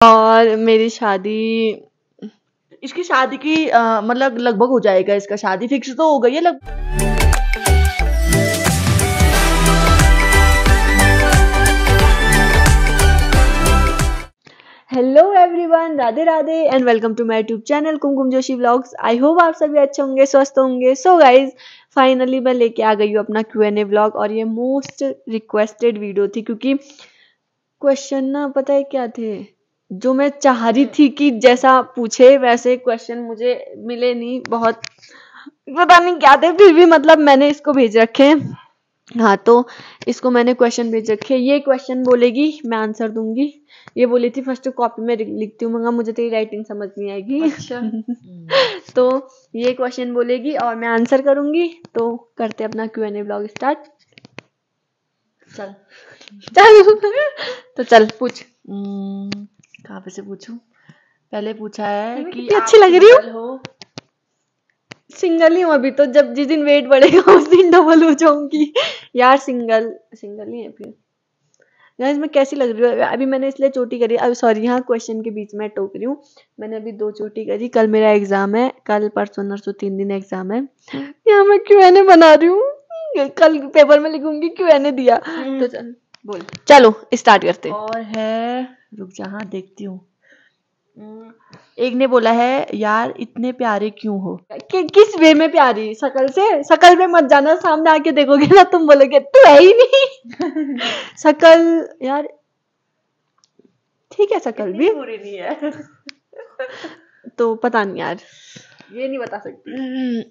और मेरी शादी, इसकी शादी की मतलब लगभग हो जाएगा, इसका शादी फिक्स तो हो गई है hello everyone, Radhe Radhe and welcome to my YouTube channel Kumkum Joshi vlogs. I hope आप सभी अच्छे होंगे, स्वस्थ होंगे। सो गाइज, फाइनली मैं लेके आ गई हूँ अपना Q&A व्लॉग। और ये मोस्ट रिक्वेस्टेड वीडियो थी क्योंकि क्वेश्चन ना पता है क्या थे, जो मैं चाह रही थी कि जैसा पूछे वैसे क्वेश्चन मुझे मिले नहीं। बहुत पता नहीं क्या थे, फिर भी मतलब मैंने इसको भेज रखे हैं। हाँ, तो इसको मैंने क्वेश्चन भेज रखे। ये क्वेश्चन बोलेगी, मैं आंसर दूंगी। ये बोली थी फर्स्ट कॉपी में लिखती हूँ, मगर मुझे तेरी राइटिंग समझ नहीं आएगी। अच्छा। तो ये क्वेश्चन बोलेगी और मैं आंसर करूंगी। तो करते अपना Q&A व्लॉग स्टार्ट। चल तो चल पूछ। कहाँ पे से पूछूं? पहले पूछा है कि कितनी अच्छी लग रही हूँ। सिंगल ही हूँ अभी तो, जब जिस दिन वेट बढ़ेगा उस दिन डबल हो जाऊंगी। यार सिंगल ही है फिर। गाइस मैं कैसी लग रही हूँ? अभी मैंने इसलिए चोटी करी, अब सॉरी, यहाँ क्वेश्चन के बीच में टोक रही हूँ। मैंने अभी 2 चोटी करी। कल मेरा एग्जाम है, कल परसों नरसों 3 दिन एग्जाम है। यहाँ मैं Q&A बना रही हूँ, कल पेपर में लिखूंगी Q&A दिया। तो चल बोल, चलो स्टार्ट करते। और है, रुक जा, हाँ देखती हूँ। एक ने बोला है, यार इतने प्यारे क्यों हो? किस वे में प्यारी? शकल से? शकल में मत जाना, सामने आके देखोगे ना तुम बोलोगे तू है ही नहीं। शकल यार ठीक है, शकल भी बुरी नहीं है। तो पता नहीं यार, ये नहीं बता सकती।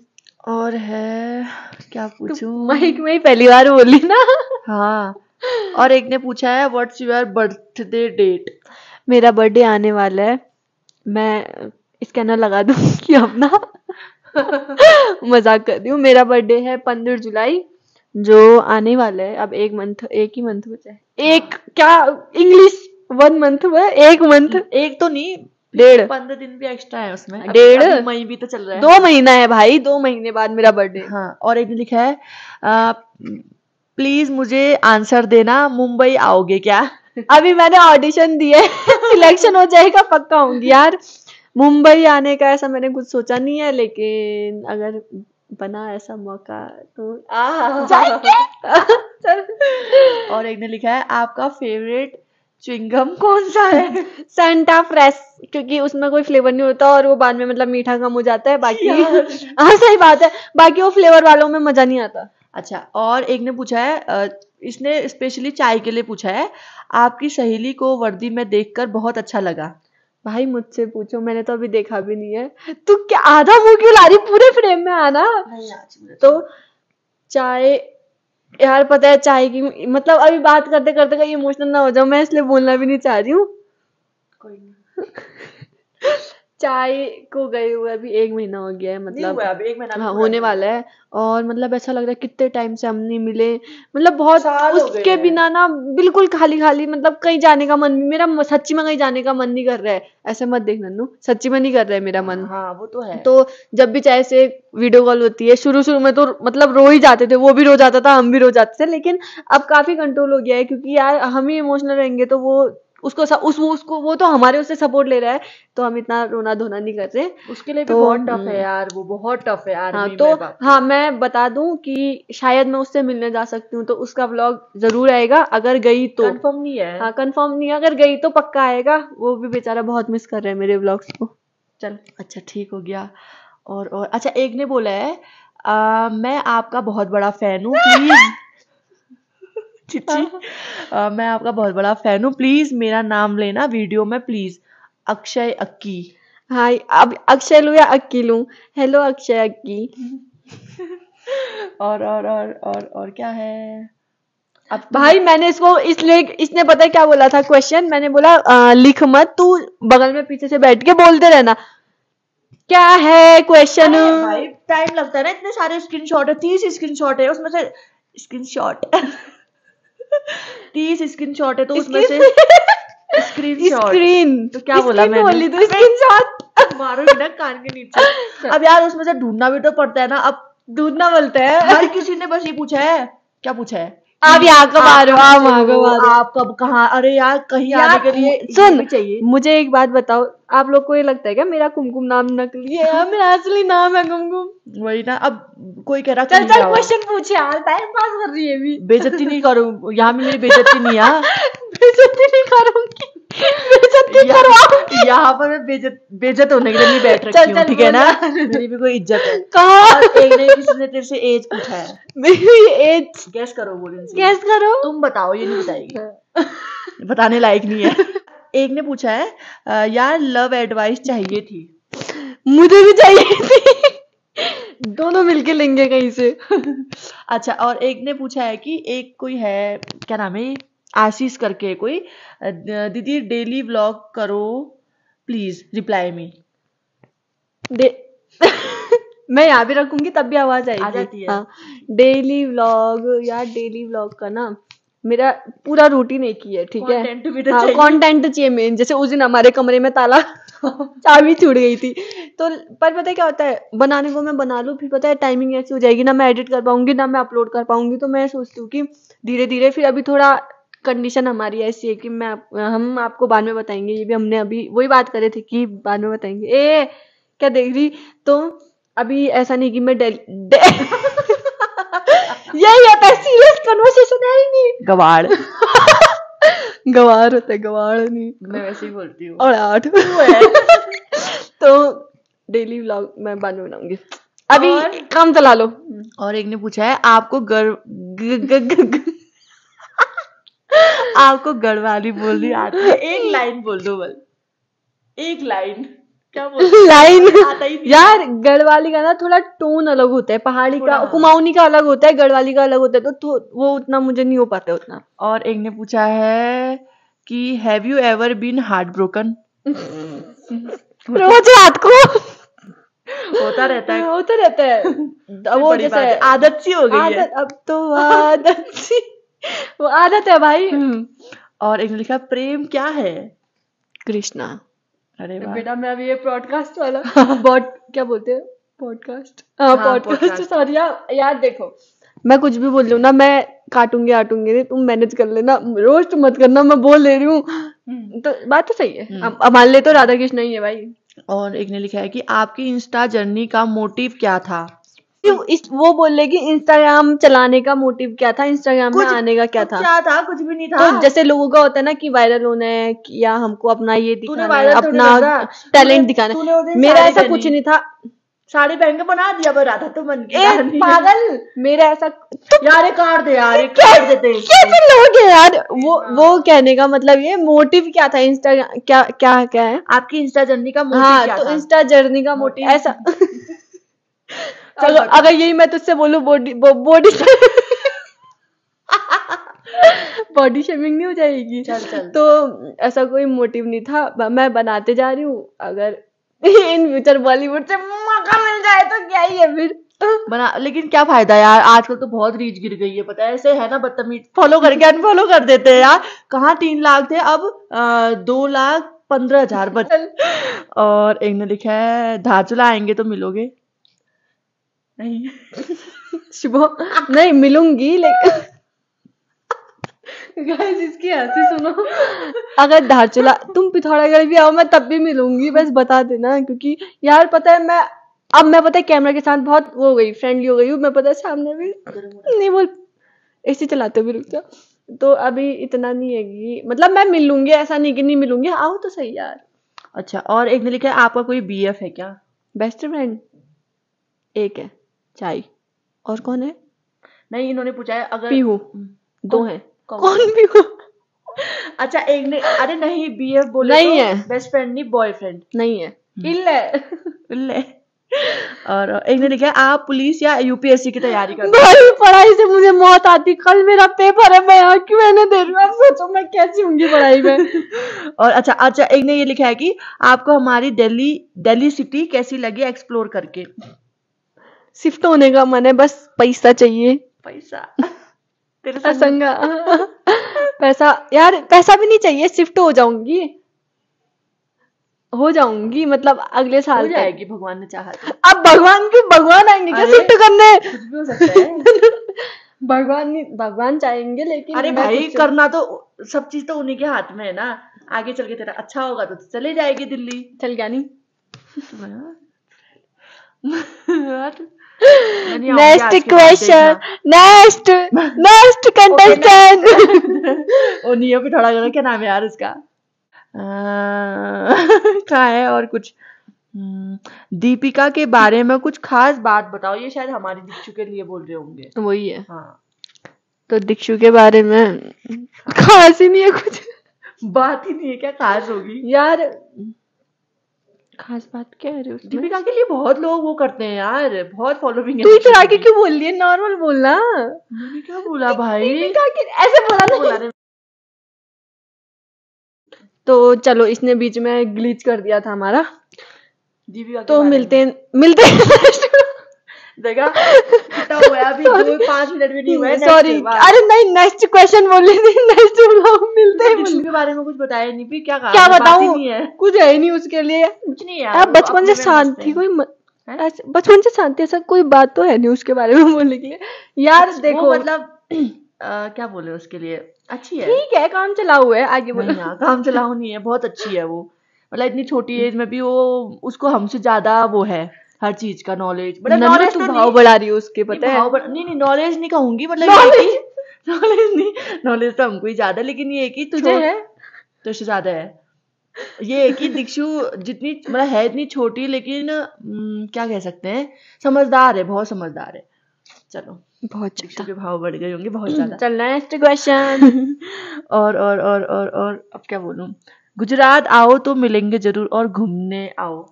और है, क्या पूछूं? माइक में ही पहली बार बोली ना। हाँ। और एक ने पूछा है, व्हाट्स योर बर्थडे डेट? मेरा बर्थडे आने वाला है, मैं स्कैनर लगा दूंगी अपना। मजाक कर रही हूँ। मेरा बर्थडे है 15 जुलाई, जो आने वाला है। अब एक ही मंथ बचा है। एक क्या इंग्लिश 1 मंथ हुआ है, 1 मंथ, एक तो नहीं, 1.5 15 दिन भी एक्स्ट्रा है उसमें। 1.5 मई भी तो चल रहा है। 2 महीना है भाई, 2 महीने बाद मेरा बर्थडे। हाँ। और एक ने लिखा है, प्लीज मुझे आंसर देना, मुंबई आओगे क्या? अभी मैंने ऑडिशन दिए, सिलेक्शन हो जाएगा पक्का आऊंगी यार। मुंबई आने का ऐसा मैंने कुछ सोचा नहीं है, लेकिन अगर बना ऐसा मौका तो जाएंगे। चल। और एक ने लिखा है, आपका फेवरेट च्युइंगम कौन सा है? सेंटा फ्रेश, क्योंकि उसमें कोई फ्लेवर नहीं होता और वो बाद में मतलब मीठा कम हो जाता है। बाकी हाँ सही बात है, बाकी वो फ्लेवर वालों में मजा नहीं आता। अच्छा, और एक ने पूछा है, इसने स्पेशली चाय के लिए पूछा है, आपकी सहेली को वर्दी में देखकर बहुत अच्छा लगा। भाई मुझसे पूछो, मैंने तो अभी देखा भी नहीं है। तू क्या आधा मुंह क्यों ला रही? पूरे फ्रेम में आना। तो चाय यार, पता है चाय की मतलब अभी बात करते करते कहीं इमोशनल ना हो जाऊं मैं, इसलिए बोलना भी नहीं चाह रही हूँ। कोई नहीं। चाय को गए हुए अभी 1 महीना हो गया है, मतलब अभी 1 महीना हाँ होने वाला है। और मतलब ऐसा लग रहा है कितने टाइम से हम नहीं मिले, मतलब बहुत उसके बिना ना बिल्कुल खाली खाली, मतलब कहीं जाने का मन, मेरा सच्ची में कहीं जाने का मन नहीं कर रहा है। ऐसे मत देख नन्नू, सच्ची में नहीं कर रहा है मेरा मन। हाँ वो तो है। तो जब भी चाहे से वीडियो कॉल होती है, शुरू में तो मतलब रो ही जाते थे, वो भी रो जाता था, हम भी रो जाते थे, लेकिन अब काफी कंट्रोल हो गया है। क्योंकि यार हम ही इमोशनल रहेंगे तो वो उसको वो तो हमारे उससे सपोर्ट ले रहा है, तो हम इतना रोना धोना नहीं कर रहे। उसके लिए भी तो बहुत टफ है यार, वो बहुत टफ है यार। हाँ तो हाँ, मैं बता दूं कि शायद मैं उससे मिलने जा सकती हूँ, तो उसका व्लॉग जरूर आएगा। अगर गई तो कंफर्म नहीं है। हाँ कंफर्म नहीं है, अगर गई तो पक्का आएगा। वो भी बेचारा बहुत मिस कर रहा है मेरे व्लॉग्स को। चल अच्छा ठीक हो गया। और अच्छा, एक ने बोला है, मैं आपका बहुत बड़ा फैन हूँ, प्लीज। चिच्ची, मैं आपका बहुत बड़ा फैन हूँ, प्लीज मेरा नाम लेना वीडियो में प्लीज। अक्षय अक्की। हाय, अब अक्षय लू या अक्की लू? हेलो अक्षय अक्की। और क्या है? अब भाई मैंने इसको इसलिए, इसने पता है क्या बोला था क्वेश्चन? मैंने बोला लिख मत, तू बगल में पीछे से बैठ के बोलते रहना। क्या है क्वेश्चन? भाई टाइम लगता है ना, इतने सारे स्क्रीनशॉट है, 30 स्क्रीनशॉट है उसमें से। स्क्रीनशॉट 30 स्क्रीनशॉट है, तो उसमें से स्क्रीन तो क्या बोला मैंने? बोली तो स्क्रीनशॉट मारोगे ना कान के नीचे। अब यार उसमें से ढूंढना भी तो पड़ता है ना। अब ढूंढना बोलते हैं। हर किसी ने बस ये पूछा है, क्या पूछा है? आप यहाँ कब आ रहे हो, आप वहाँ कब आ रहे हो। आप कब कहाँ, अरे यार कहीं यार, आने के लिए ये सुन भी चाहिए। मुझे एक बात बताओ, आप लोग को ये लगता है क्या मेरा कुमकुम नाम नकली है यार, मेरा असली नाम है कुमकुम। वही ना, अब कोई कह रहा चल कहीं चल जाओ। क्वेश्चन पूछ यार, टाइम पास कर रही है भी। बेइज्जती नहीं करूँ यहाँ में, मेरी बेइज्जती नहीं है। बेइज्जती नहीं करूंगी, बेइज्जती करवाऊंगी। यहाँ पर मैं बेइज्जत होने के लिए नहीं बैठ चल रखी हूँ, चल ठीक है ना, बोल यार। मेरी भी कोई इज्जत है। कहाँ और एक ने किसी ने तेरे से एज पूछा है, मेरी एज गैस करो बोल इनसे। गैस करो। तुम बताओ, ये नहीं बताएगी, बताने लायक नहीं है। एक ने पूछा है यार लव एडवाइस चाहिए थी। मुझे भी चाहिए थी, दोनों मिलके लेंगे कहीं से। अच्छा, और एक ने पूछा है कि एक कोई है, क्या नाम है, आशीष करके कोई, दीदी डेली व्लॉग करो प्लीज, रिप्लाई मी। मैं यहाँ भी रखूंगी तब भी आवाज आ आएगी। जाती है। हाँ, डेली व्लॉग यार, डेली व्लॉग का ना मेरा पूरा रूटीन एक ही है, ठीक है। Content भी तो हाँ, चाहिए। कंटेंट चाहिए मेन। जैसे उस दिन हमारे कमरे में ताला चाबी छूट गई थी, तो पर पता है क्या होता है, बनाने को मैं बना लूं, फिर पता है टाइमिंग ऐसी हो जाएगी ना, मैं एडिट कर पाऊंगी ना मैं अपलोड कर पाऊंगी। तो मैं सोचती हूँ कि धीरे धीरे, फिर अभी थोड़ा कंडीशन हमारी ऐसी है कि हम आपको बाद में बताएंगे, ये भी हमने अभी वही बात करे थे कि बाद में बताएंगे। ए क्या देख रही, तो अभी ऐसा नहीं कि मैं यही होता है, सीरियस कन्वर्सेशन है ही नहीं। गवाड़। गवार होता है, गवाड़ नहीं। मैं वैसे ही बोलती हूँ। और 8 तो डेली व्लॉग मैं बाद में बनाऊंगी, अभी काम चला लो। और एक ने पूछा है आपको आपको गढ़वाली बोलनी आती है, एक लाइन बोल दो बस, एक लाइन। क्या बोल लाइन आता ही नहीं। यार, गढ़वाली का ना थोड़ा टोन अलग होता है, पहाड़ी का, कुमाऊनी का अलग होता है, गढ़वाली का अलग होता है, तो वो उतना मुझे नहीं हो पाता है उतना। और एक ने पूछा है कि have you ever been heart broken. रोज रात को होता रहता है, होता रहता है। वो बड़ी जैसे बात है, आदत सी हो गई है। आदत, अब तो आदत सी, वो आदत है भाई। और एक ने लिखा प्रेम क्या है। कृष्णा। अरे वाह। बेटा मैं अभी ये पॉडकास्ट वाला क्या बोलते हैं, पॉडकास्ट, हाँ पॉडकास्ट, सॉरी यार देखो, मैं कुछ भी बोल रही हूँ ना, मैं काटूंगी नहीं, तुम मैनेज कर लेना, रोस्ट मत करना, मैं बोल ले रही हूँ तो बात तो सही है। अब मान ले तो राधा कृष्ण ही है भाई। और एक ने लिखा है कि आपकी इंस्टा जर्नी का मोटिव क्या था। वो बोल रहे कि इंस्टाग्राम चलाने का मोटिव क्या था, इंस्टाग्राम में आने का क्या था। क्या था, कुछ भी नहीं था। तो जैसे लोगों का होता है ना कि वायरल होना है, या हमको अपना ये दिखाना है, वायरल अपना टैलेंट दिखाना है, मेरा ऐसा कुछ नहीं था। साड़ी पहन के बना दिया पर राधा तो मन की पागल, मेरा ऐसा यार काट दे यार, काट देते कैसे लोग हैं यार। वो कहने का मतलब ये मोटिव क्या था, इंस्टाग्राम क्या क्या क्या है आपकी इंस्टा जर्नी का मोटिव हाँ, क्या तो था? इंस्टा जर्नी का मोटिव ऐसा अगर यही मैं तुझसे बोलूं बॉडी बॉडी शेमिंग नहीं हो जाएगी। चल। तो ऐसा कोई मोटिव नहीं था, मैं बनाते जा रही हूँ, अगर इन फ्यूचर बॉलीवुड से मौका मिल जाए तो क्या ही है फिर बना। लेकिन क्या फायदा यार, आजकल तो बहुत रीच गिर गई है, पता है, ऐसे है ना बदतमीज, फॉलो करके अनफॉलो कर देते हैं यार। कहाँ 3 लाख थे, अब 2,15,000 बच। और एक ने लिखा है धारचूला आएंगे तो मिलोगे नहीं। शुभ नहीं मिलूंगी, लेकिन गाइस इसकी हंसी सुनो, अगर धारचूला तुम पिथौरागढ़ भी आओ मैं तब भी मिलूंगी, बस बता देना। क्योंकि यार पता है मैं पता है कैमरा के साथ बहुत वो हो गई, फ्रेंडली हो गई हूँ मैं, पता है सामने भी नहीं बोल, ऐसे चलाते भी रुक जा, तो अभी इतना नहीं है कि मतलब मैं मिल लूंगी, ऐसा नहीं कि नहीं मिलूंगी, आओ तो सही यार। अच्छा, और एक ने लिखा है आपका कोई बीएफ है क्या? बेस्ट फ्रेंड एक है चाय, और कौन है? नहीं, इन्होंने पूछा है अगर पीहू, 2 हैं। कौन पीहू? अच्छा, एक ने, अरे नहीं बीएफ बोले नहीं तो है, बेस्ट फ्रेंड नहीं, बॉयफ्रेंड नहीं है, इल्ले। और एक ने लिखा है आप पुलिस या यूपीएससी की तैयारी कर भाई पढ़ाई से मुझे मौत आती, कल मेरा पेपर है, मैं यहाँ क्यों मैंने दे रही हूँ, आप सोचो मैं कैसी होंगी पढ़ाई में। और अच्छा एक ने ये लिखा है कि आपको हमारी दिल्ली सिटी कैसी लगी एक्सप्लोर करके? शिफ्ट होने का मन है, बस पैसा चाहिए। पैसा तेरे असंगा पैसा यार, पैसा भी नहीं चाहिए, शिफ्ट हो जाऊंगी मतलब अगले साल हो जाएगी भगवान ने चाहा तो। अब भगवान आएंगे क्या शिफ्ट करने? कुछ भी हो सकता है। भगवान चाहेंगे, लेकिन अरे मैं भाई खुद से- करना तो सब चीज तो उन्हीं के हाथ में है ना। आगे चल के तेरा अच्छा होगा तो चले जाएगी दिल्ली। चल क्या नहीं। मैं नहीं आऊंगी नेक्स्ट आज के बाद, क्वेश्चन, नेक्स्ट नेक्स्ट कंटेस्टेंट। देखना। ओ नियो पे थोड़ा करो, क्या नाम है यार उसका? कहाँ है? और कुछ दीपिका के बारे में कुछ खास बात बताओ। ये शायद हमारी दीक्षु के लिए बोल रहे होंगे। वही है। हाँ, तो दीक्षु के बारे में खास ही नहीं है कुछ बात ही नहीं है, क्या खास होगी यार। खास बात क्या है रे उसमें? दीपिका के लिए बहुत लोग वो करते हैं यार, बहुत फॉलोइंग है। तू इतना दीपिका आगे की। क्यों बोल रही है? नॉर्मल बोलना। मैंने क्या बोला भाई? दीपिका के ऐसे बोला ना। बोला रे। तो चलो, इसने बीच में ग्लिच कर दिया था हमारा। दीपिका के तो बारे मिलते में। मिलते देखा कितना हुआ है अभी, 5 मिनट भी नहीं हुआ है। सॉरी, अरे नहीं, नेक्स्ट क्वेश्चन बोल रही थी, नेक्स्ट ब्लॉग मिलते ही दीक्षु के बारे में कुछ बताया नहीं, फिर क्या कहा? क्या बात ही बताऊं? नहीं है, कुछ है ही नहीं उसके लिए। कुछ नहीं है यार यार, बचपन से शांति कोई बचपन से शांति ऐसा कोई बात तो है नहीं उसके बारे में बोलने के लिए यार। देखो वो मतलब क्या बोले उसके लिए, अच्छी है। ठीक है, काम चलाऊ है, आगे बोलो। नहीं यार, काम चलाऊ नहीं है, बहुत अच्छी है वो। मतलब इतनी छोटी एज में भी वो, उसको हमसे ज्यादा वो है हर चीज का नॉलेज। मतलब नन्नू नॉलेज तू तो भाव नहीं, बढ़ा रही हो उसके, पता है? नहीं नॉलेज नहीं कहूंगी, मतलब ये है कि नॉलेज नहीं, नॉलेज तो हमको ही ज्यादा, लेकिन ये है कि तुझे है तो उससे ज्यादा है। ये है कि दीक्षु जितनी मतलब है इतनी छोटी, लेकिन क्या कह सकते हैं, समझदार है, बहुत समझदार है। चलो, बहुत दीक्षु के भाव बढ़ गए होंगे बहुत ज्यादा। चल नेक्स्ट क्वेश्चन। और अब क्या बोलूं? गुजरात आओ तो मिलेंगे जरूर, और घूमने आओ।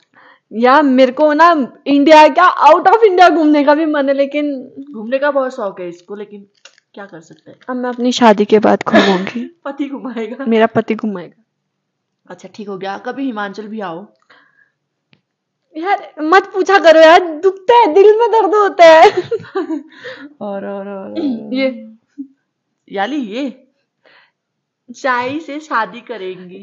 यार मेरे को ना इंडिया क्या आउट ऑफ इंडिया घूमने का भी मन है, लेकिन घूमने का बहुत शौक है इसको, लेकिन क्या कर सकते हैं। अब मैं अपनी शादी के बाद घूमूंगी। पति घुमाएगा। मेरा पति घुमाएगा। अच्छा ठीक हो गया, कभी हिमाचल भी आओ। यार मत पूछा करो यार, दुखता है, दिल में दर्द होता है। और ये याली ये शाही से शादी करेंगी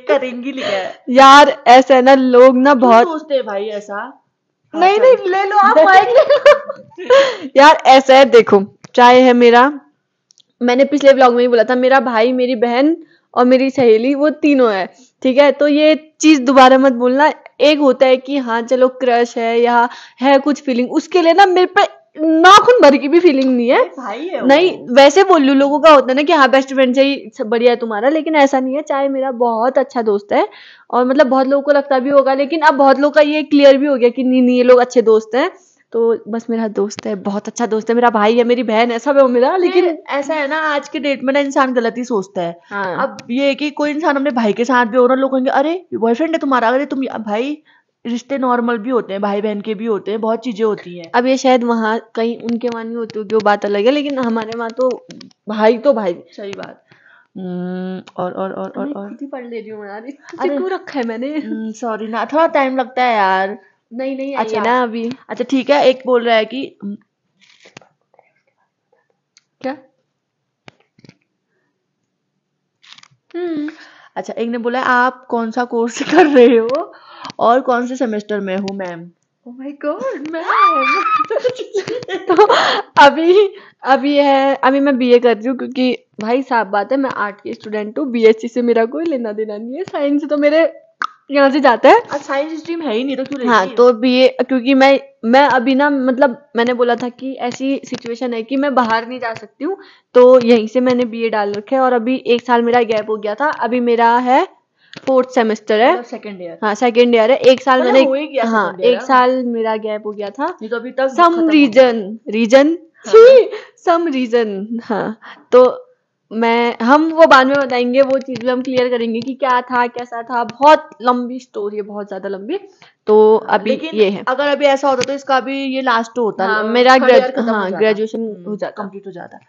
करेंगी लिखा है। यार ऐसा है ना, लोग ना क्यों बहुत सोचते हैं भाई ऐसा? नहीं नहीं, ले लो आप माइक ले लो। यार ऐसा है, देखो, चाय है मेरा, मैंने पिछले व्लॉग में ही बोला था, मेरा भाई, मेरी बहन और मेरी सहेली, वो तीनों है, ठीक है? तो ये चीज दोबारा मत बोलना। एक होता है कि हाँ चलो क्रश है या है कुछ फीलिंग, उसके लिए ना मेरे पे नाखून भर की भी फीलिंग नहीं है। भाई है वो। नहीं, वैसे बोल लूं, लोगों का होता है ना कि हाँ बेस्ट फ्रेंड से ही सब बढ़िया है तुम्हारा, लेकिन ऐसा नहीं है। चाहे मेरा बहुत अच्छा दोस्त है, और मतलब बहुत लोगों को लगता भी होगा, लेकिन अब बहुत लोगों का ये क्लियर भी हो गया कि नहीं नहीं, ये लोग अच्छे दोस्त हैं। तो बस मेरा दोस्त है, बहुत अच्छा दोस्त है, मेरा भाई है, मेरी बहन है, सब है वो मेरा। लेकिन ऐसा है ना, आज के डेट में ना इंसान गलत ही सोचता है। हाँ, अब ये है कि कोई इंसान अपने भाई के साथ भी हो रहा, लोग कहेंगे अरे बॉयफ्रेंड है तुम्हारा, अरे तुम भाई, रिश्ते नॉर्मल भी होते हैं, भाई बहन के भी होते हैं, बहुत चीजें होती हैं। अब ये शायद वहाँ कहीं उनके वहाँ नहीं होती होगी, वो बात अलग है, लेकिन हमारे वहाँ तो भाई। सही बात। और खुद ही पढ़ ले रही हूँ यार, इसे क्यों रखा है मैंने? सॉरी ना, थोड़ा टाइम लगता है यार। नहीं अच्छा ना अभी। अच्छा ठीक है, एक बोल रहा है कि क्या? अच्छा, एक ने बोला आप कौन सा कोर्स कर रहे हो और कौन से सेमेस्टर में हो ma'am? Oh my God ma'am. तो अभी मैं बीए कर रही हूँ, क्योंकि भाई साफ बात है, मैं आर्ट की स्टूडेंट हूँ, बीएससी से मेरा कोई लेना देना नहीं है, साइंस से तो मेरे यहाँ से जाता है। साइंस स्ट्रीम है ही नहीं तो क्यों लेती? हाँ, तो बीए, क्योंकि मैं अभी ना, मतलब मैंने बोला था कि ऐसी सिचुएशन है कि मैं बाहर नहीं जा सकती हूँ, तो यहीं से मैंने बीए डाल रखा है, और अभी 1 साल मेरा गैप हो गया था, अभी मेरा है 4th सेमेस्टर है। Second year. हाँ, सेकंड ईयर है। 1 साल मतलब मैंने, हो ही गया हाँ, second year 1 साल मेरा गैप हो गया था, नहीं तो अभी तक सम खत्म हो रीजन सम रीजन। हाँ, तो हम वो बाद में बताएंगे, वो चीज भी हम क्लियर करेंगे कि क्या था, कैसा था, बहुत लंबी स्टोरी है, बहुत ज्यादा लंबी। तो अभी लेकिन ये है, अगर अभी ऐसा होता तो इसका भी ये लास्ट होता। हाँ, मेरा हाँ, ग्रेजुएशन हो जाता, कंप्लीट हो जाता।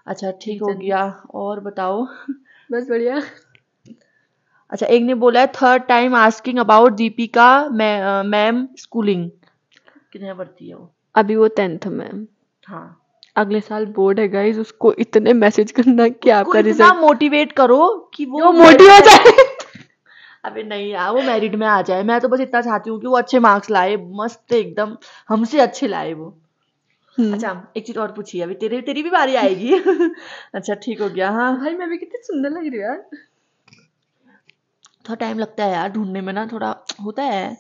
अच्छा ठीक हो गया, और बताओ। बस बढ़िया। अच्छा, एक ने बोला है third time asking about Deepika ma'am schooling, कितने पढ़ती है वो? अभी वो 10th में। हाँ, अगले साल बोर्ड है गाइस, उसको इतने मैसेज करना कि आपका इतना रिजल्ट मोटिवेट करो कि वो मोटी हो जाए। अबे नहीं यार, वो मेरिट में आ जाए। मैं तो बस इतना चाहती हूँ कि वो अच्छे मार्क्स लाए, मस्त एकदम हमसे अच्छे लाए वो। अच्छा एक चीज और पूछिए, अभी तेरी भी बारी आएगी। अच्छा ठीक हो गया। हाँ भाई मैं भी कितनी सुंदर लग रही हूँ यार। थोड़ा टाइम लगता है यार ढूंढने में ना, थोड़ा होता है।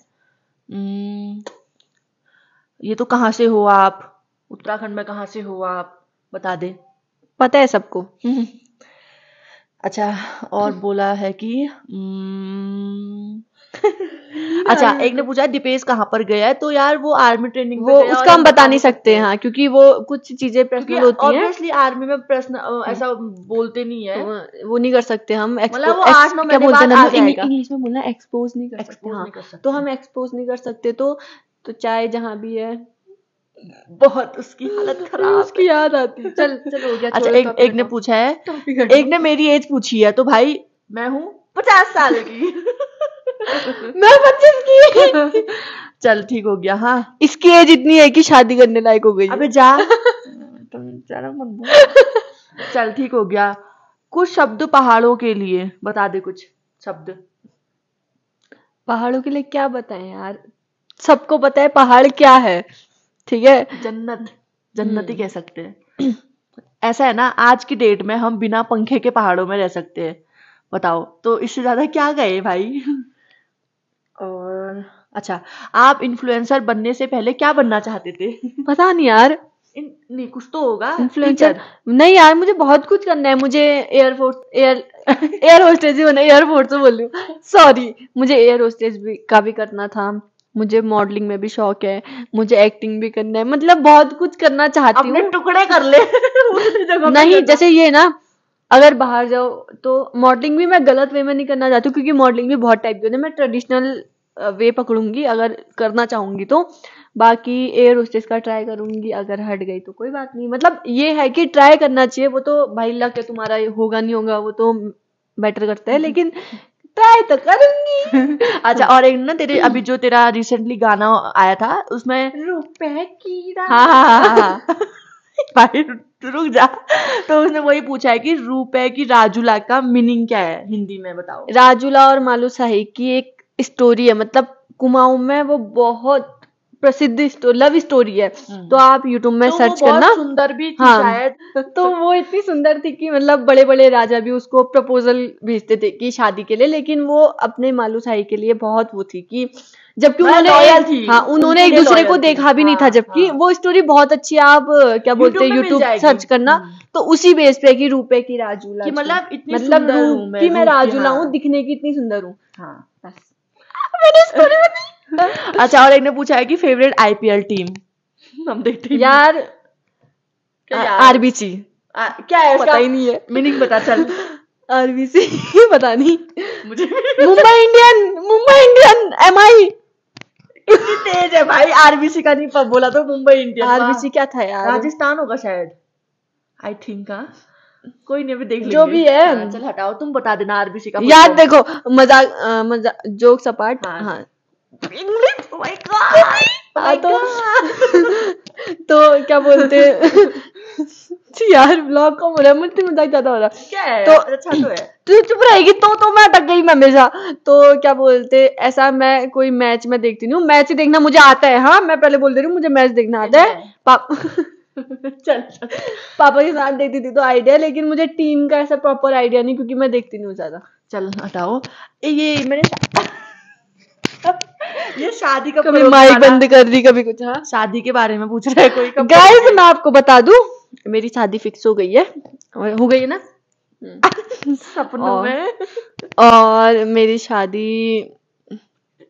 ये तो कहाँ से हो आप, उत्तराखंड में कहाँ से हो आप, बता दे। पता है सबको। अच्छा और बोला है कि अच्छा एक ने पूछा दीपेश कहाँ पर गया है, तो यार वो आर्मी ट्रेनिंग पे वो गया और उसका हम बता नहीं सकते सकते, हैं। हाँ, क्योंकि वो कुछ चीजें क्योंकि पर्सनल होती हैं। ऑब्वियसली आर्मी में प्रश्न ऐसा बोलते नहीं है, वो नहीं कर सकते हम मतलब वो 8-9 क्या महीने बोलते हैं बाद ना, आ जाएगा। इंग्लिश में बोलना एक्सपोज नहीं कर सकते। एक्सपोज हाँ नहीं कर सकते। तो हम एक्सपोज नहीं कर सकते, तो चाहे जहाँ भी है बहुत उसकी हालत खराब उसकी याद आती है। चल चल हो गया, अच्छा छोड़ो, एक ने पूछा है, टॉपिक एक ने मेरी एज पूछी है, तो भाई मैं हूँ 50 साल की। मैं 25 की। चल ठीक हो गया। हाँ इसकी एज इतनी है कि शादी करने लायक हो गई है। अबे जा, तुम जरा मत बोल। चल ठीक हो गया। कुछ शब्द पहाड़ों के लिए बता दे, कुछ शब्द। पहाड़ों के लिए क्या बताएं यार, सबको पता है पहाड़ क्या है, ठीक है। जन्नत, जन्नत ही कह सकते हैं। ऐसा है ना, आज की डेट में हम बिना पंखे के पहाड़ों में रह सकते हैं, बताओ तो इससे ज्यादा क्या गए भाई। और अच्छा, आप इन्फ्लुएंसर बनने से पहले क्या बनना चाहते थे? पता नहीं यार, नहीं कुछ तो होगा। Influencer teacher. नहीं यार, मुझे बहुत कुछ करना है। मुझे एयरफोर्स एयर होस्टेस ही होना है, एयरफोर्स से बोल रही हूँ, सॉरी। मुझे एयर होस्टेस भी का भी करना था, मुझे मॉडलिंग में भी शौक है, मुझे एक्टिंग भी करना है, मतलब बहुत कुछ करना चाहती अपने हूँ। टुकड़े कर ले। उतनी जगह पे नहीं करना। जैसे ये ना, अगर बाहर जाओ तो मॉडलिंग भी मैं गलत वे में नहीं करना चाहती हूँ, क्योंकि मॉडलिंग भी बहुत टाइप की होती है। मैं ट्रेडिशनल वे पकड़ूंगी अगर करना चाहूंगी तो। बाकी एयर होस्टेस का ट्राई करूंगी, अगर हट गई तो कोई बात नहीं। मतलब ये है कि ट्राई करना चाहिए, वो तो भाई लक है तुम्हारा, होगा नहीं होगा वो तो मैटर करता है, लेकिन ट्राई तो करूंगी। अच्छा और एक ना तेरे अभी जो तेरा रिसेंटली गाना आया था उसमें रुपए की हाँ हाँ हाँ हाँ भाई रुक जा, तो उसने वही पूछा है कि रुपए की राजूला का मीनिंग क्या है हिंदी में, बताओ। राजूला और मालू साही की एक स्टोरी है, मतलब कुमाऊं में वो बहुत प्रसिद्ध लव स्टोरी है। तो आप यूट्यूब में तो सर्च वो बहुत करना। सुंदर भी थी हाँ शायद। तो वो इतनी सुंदर थी कि मतलब बड़े बड़े राजा भी उसको प्रपोजल भेजते थे कि शादी के लिए, लेकिन वो अपने मालू साही के लिए बहुत वो थी कि जबकि मैं उन्होंने लॉयल थी, हाँ उन्होंने उनके एक लिए दूसरे को लॉयल थी। देखा भी नहीं था, हाँ, जबकि हाँ। वो स्टोरी बहुत अच्छी है। आप क्या बोलते हैं यूट्यूब में मिल यूट्यूब जाएगी। सर्च करना, तो उसी बेस पे कि रुपए की राजूला कि छू। मतलब इतनी मतलब सुंदर हूँ रूप मैं, की मैं रूप की, राजूला हूँ, हाँ। दिखने की इतनी सुंदर हूँ, हाँ बस मैंने स्टोरी बताई। अच्छा और एक ने पूछा है कि फेवरेट आईपीएल टीम। हम देखते ही नहीं। यार क्या यार? आरबीसी। क्या है पता इसका ही नहीं है मीनिंग, बता चल। आरबीसी। पता नहीं। मुझे मुंबई इंडियन एमआई। कितनी तेज है भाई, आरबीसी का नहीं बोला तो मुंबई इंडियन। आरबीसी क्या था यार, राजस्थान होगा शायद, आई थिंक। हाँ कोई नहीं, अभी देख लेंगे जो भी है। हाँ, चल हटाओ, तुम बता देना आरबीसी का याद देखो, मजाक जोक सपाट। हाँ, हाँ इंग्लिश, ओह माय गॉड, हाँ तो क्या बोलते यार ब्लॉग कम हो रहा है, मुझसे मजाक ज्यादा हो रहा है। क्या है तो अच्छा तो है। तू चुप रहेगी तो मैं अटक गई मैं हमेशा। तो क्या बोलते, ऐसा मैं कोई मैच में देखती नहीं हूँ, मैच देखना मुझे आता है, हाँ मैं पहले बोल दे रही हूँ, मुझे मैच देखना आता है। चल पापा के साथ देखती थी तो आइडिया, लेकिन मुझे टीम का ऐसा प्रॉपर आइडिया नहीं, क्योंकि मैं देखती नहीं हूँ ज्यादा। चल हटाओ। ये मैंने ये शादी का कभी माइक बंद कर दी, कभी कुछ। हाँ शादी के बारे में पूछ रहा है कोई। गाइस मैं आपको बता दूं, मेरी शादी फिक्स हो गई है, हो गई है ना। सपनों में। और मेरी शादी,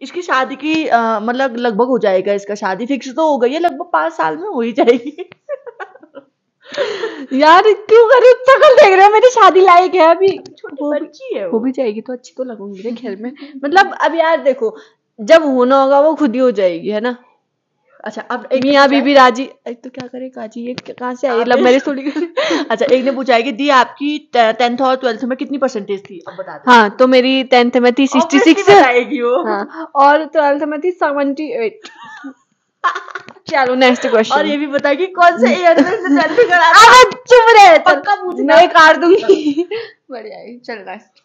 इसकी शादी की मतलब लगभग हो जाएगा, इसका शादी फिक्स तो हो गई है, लगभग 5 साल में हो ही जाएगी। यार क्यों करे, शक्ल देख रहे हो मेरी शादी लायक है अभी, छोटी बच्ची है हो भी जाएगी तो अच्छी तो लगूंगी रे खैर में। मतलब अब यार देखो, जब होना होगा वो खुद ही हो जाएगी, है ना। अच्छा अब एक मियाँ बीबी राजी, एक तो क्या करे काजी, ये कहाँ से आई लव मैरिज थोड़ी। अच्छा एक ने पूछा है कि दी आपकी 10th और 12th में कितनी परसेंटेज थी, अब बता दो। हाँ तो मेरी 10th में थी 66। बताएगी वो। हाँ और 12th में थी 78। चलो नेक्स्ट क्वेश्चन। और ये भी बता कि कौन से ईयर में इसने 12th करा था। अब चुप रहे, पक्का पूछना। मैं काट दूंगी। बढ़िया है, चल next.